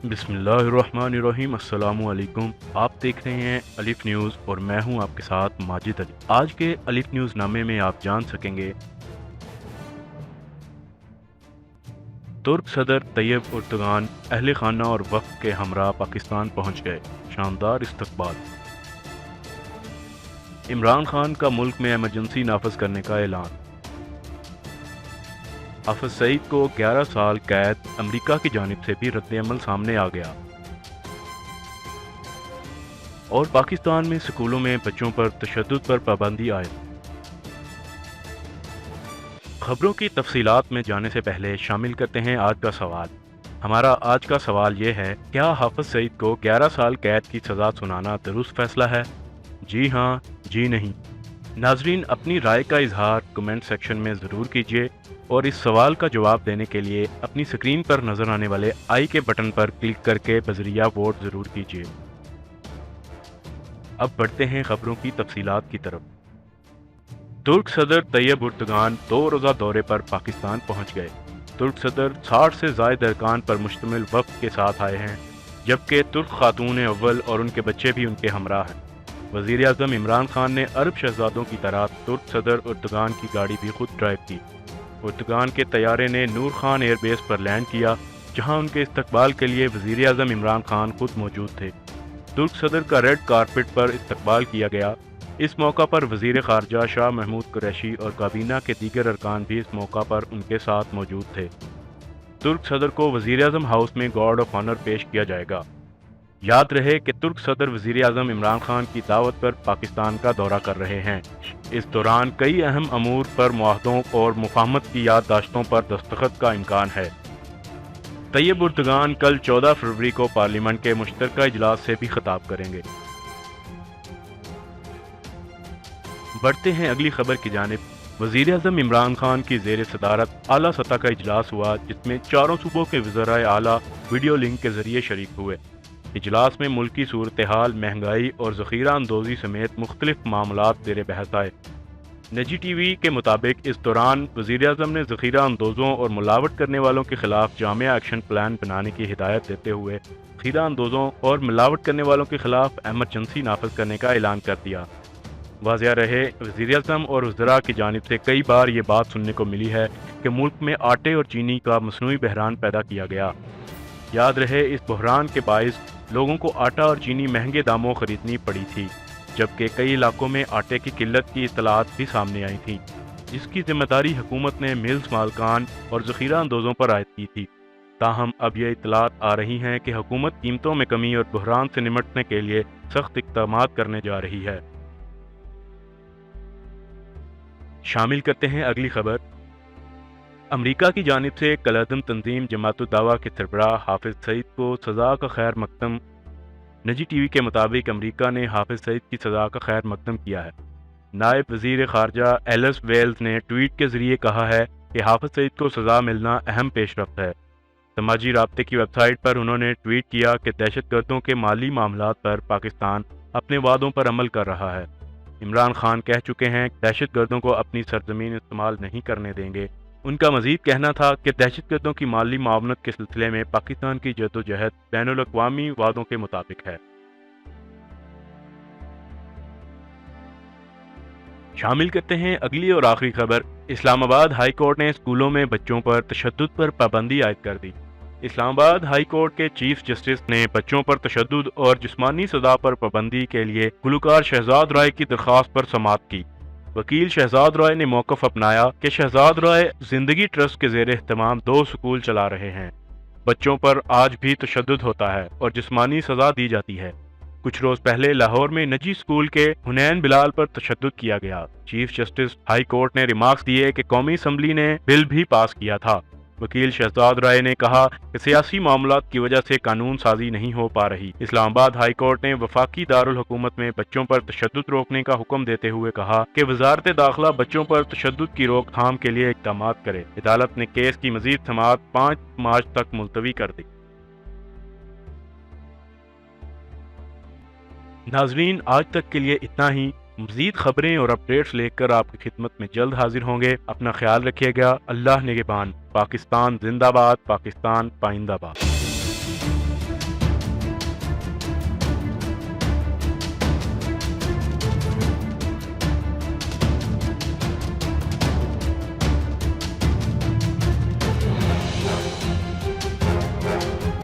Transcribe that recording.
بسم اللہ الرحمن الرحیم۔ السلام علیکم، آپ دیکھ رہے ہیں الف نیوز اور میں ہوں آپ کے ساتھ ماجد علی۔ آج کے الف نیوز نامے میں آپ جان سکیں گے ترک صدر طیب اردوغان اہل خانہ اور وفد کے ہمراہ پاکستان پہنچ گئے، شاندار استقبال۔ عمران خان کا ملک میں ایمرجنسی نافذ کرنے کا اعلان۔ حافظ سعید کو 11 سال قید، امریکہ کی جانب سے بھی رد عمل سامنے آ گیا۔ اور پاکستان میں سکولوں میں بچوں پر تشدد پر پابندی عائد۔ خبروں کی تفصیلات میں جانے سے پہلے شامل کرتے ہیں آج کا سوال۔ ہمارا آج کا سوال یہ ہے، کیا حافظ سعید کو 11 سال قید کی سزا سنانا درست فیصلہ ہے؟ جی ہاں، جی نہیں۔ ناظرین، اپنی رائے کا اظہار کمنٹ سیکشن میں ضرور کیجیے اور اس سوال کا جواب دینے کے لیے اپنی سکرین پر نظر آنے والے آئی کے بٹن پر کلک کر کے بذریعہ ووٹ ضرور کیجیے۔ اب بڑھتے ہیں خبروں کی تفصیلات کی طرف۔ ترک صدر طیب اردوغان 2 روزہ دورے پر پاکستان پہنچ گئے۔ ترک صدر 60 سے زائد ارکان پر مشتمل وفد کے ساتھ آئے ہیں، جبکہ ترک خاتون اول اور ان کے بچے بھی ان کے ہمراہ ہیں۔ وزیر اعظم عمران خان نے عرب شہزادوں کی طرح ترک صدر اردوغان کی گاڑی بھی خود ڈرائیو کی۔ اردوغان کے طیارے نے نور خان ایئر بیس پر لینڈ کیا، جہاں ان کے استقبال کے لیے وزیر اعظم عمران خان خود موجود تھے۔ ترک صدر کا ریڈ کارپٹ پر استقبال کیا گیا۔ اس موقع پر وزیر خارجہ شاہ محمود قریشی اور کابینہ کے دیگر ارکان بھی اس موقع پر ان کے ساتھ موجود تھے۔ ترک صدر کو وزیر اعظم ہاؤس میں گارڈ آف آنر پیش کیا جائے گا۔ یاد رہے کہ ترک صدر وزیر اعظم عمران خان کی دعوت پر پاکستان کا دورہ کر رہے ہیں۔ اس دوران کئی اہم امور پر معاہدوں اور مفاہمت کی یادداشتوں پر دستخط کا امکان ہے۔ طیب اردوغان کل 14 فروری کو پارلیمنٹ کے مشترکہ اجلاس سے بھی خطاب کریں گے۔ بڑھتے ہیں اگلی خبر کی جانب۔ وزیر اعظم عمران خان کی زیر صدارت اعلیٰ سطح کا اجلاس ہوا، جس میں 4 صوبوں کے وزرائے اعلیٰ ویڈیو لنک کے ذریعے شریک ہوئے۔ اجلاس میں ملکی صورتحال، مہنگائی اور ذخیرہ اندوزی سمیت مختلف معاملات زیر بحث آئے۔ نجی ٹی وی کے مطابق اس دوران وزیر اعظم نے ذخیرہ اندوزوں اور ملاوٹ کرنے والوں کے خلاف جامع ایکشن پلان بنانے کی ہدایت دیتے ہوئے ذخیرہ اندوزوں اور ملاوٹ کرنے والوں کے خلاف ایمرجنسی نافذ کرنے کا اعلان کر دیا۔ واضح رہے، وزیر اعظم اور وزراء کی جانب سے کئی بار یہ بات سننے کو ملی ہے کہ ملک میں آٹے اور چینی کا مصنوعی بحران پیدا کیا گیا۔ یاد رہے، اس بحران کے باعث لوگوں کو آٹا اور چینی مہنگے داموں خریدنی پڑی تھی، جبکہ کئی علاقوں میں آٹے کی قلت کی اطلاعات بھی سامنے آئی تھیں، جس کی ذمہ داری حکومت نے ملز مالکان اور ذخیرہ اندوزوں پر عائد کی تھی۔ تاہم اب یہ اطلاعات آ رہی ہیں کہ حکومت قیمتوں میں کمی اور بحران سے نمٹنے کے لیے سخت اقدامات کرنے جا رہی ہے۔ شامل کرتے ہیں اگلی خبر۔ امریکہ کی جانب سے کالعدم تنظیم جماعت الدعوہ کے سربراہ حافظ سعید کو سزا کا خیر مقدم۔ نجی ٹی وی کے مطابق امریکہ نے حافظ سعید کی سزا کا خیر مقدم کیا ہے۔ نائب وزیر خارجہ ایلس ویلز نے ٹویٹ کے ذریعے کہا ہے کہ حافظ سعید کو سزا ملنا اہم پیش رفت ہے۔ سماجی رابطے کی ویب سائٹ پر انہوں نے ٹویٹ کیا کہ دہشت گردوں کے مالی معاملات پر پاکستان اپنے وعدوں پر عمل کر رہا ہے۔ عمران خان کہہ چکے ہیں کہ دہشت گردوں کو اپنی سرزمین استعمال نہیں کرنے دیں گے۔ ان کا مزید کہنا تھا کہ دہشت گردوں کی مالی معاونت کے سلسلے میں پاکستان کی جدوجہد بین الاقوامی وعدوں کے مطابق ہے۔ شامل کرتے ہیں اگلی اور آخری خبر۔ اسلام آباد ہائی کورٹ نے اسکولوں میں بچوں پر تشدد پر پابندی عائد کر دی۔ اسلام آباد ہائی کورٹ کے چیف جسٹس نے بچوں پر تشدد اور جسمانی سزا پر پابندی کے لیے گلوکار شہزاد رائے کی درخواست پر سماعت کی۔ وکیل شہزاد رائے نے موقف اپنایا کہ شہزاد رائے زندگی ٹرسٹ کے زیر اہتمام 2 سکول چلا رہے ہیں۔ بچوں پر آج بھی تشدد ہوتا ہے اور جسمانی سزا دی جاتی ہے۔ کچھ روز پہلے لاہور میں نجی اسکول کے حنین بلال پر تشدد کیا گیا۔ چیف جسٹس ہائی کورٹ نے ریمارکس دیے کہ قومی اسمبلی نے بل بھی پاس کیا تھا۔ وکیل شہزاد رائے نے کہا کہ سیاسی معاملات کی وجہ سے قانون سازی نہیں ہو پا رہی۔ اسلام آباد ہائی کورٹ نے وفاقی دارالحکومت میں بچوں پر تشدد روکنے کا حکم دیتے ہوئے کہا کہ وزارت داخلہ بچوں پر تشدد کی روک تھام کے لیے اقدامات کرے۔ عدالت نے کیس کی مزید سماعت 5 مارچ تک ملتوی کر دی۔ ناظرین، آج تک کے لیے اتنا ہی۔ مزید خبریں اور اپڈیٹس لے کر آپ کی خدمت میں جلد حاضر ہوں گے۔ اپنا خیال رکھیے گا۔ اللہ نگہبان۔ پاکستان زندہ باد، پاکستان پائندہ باد۔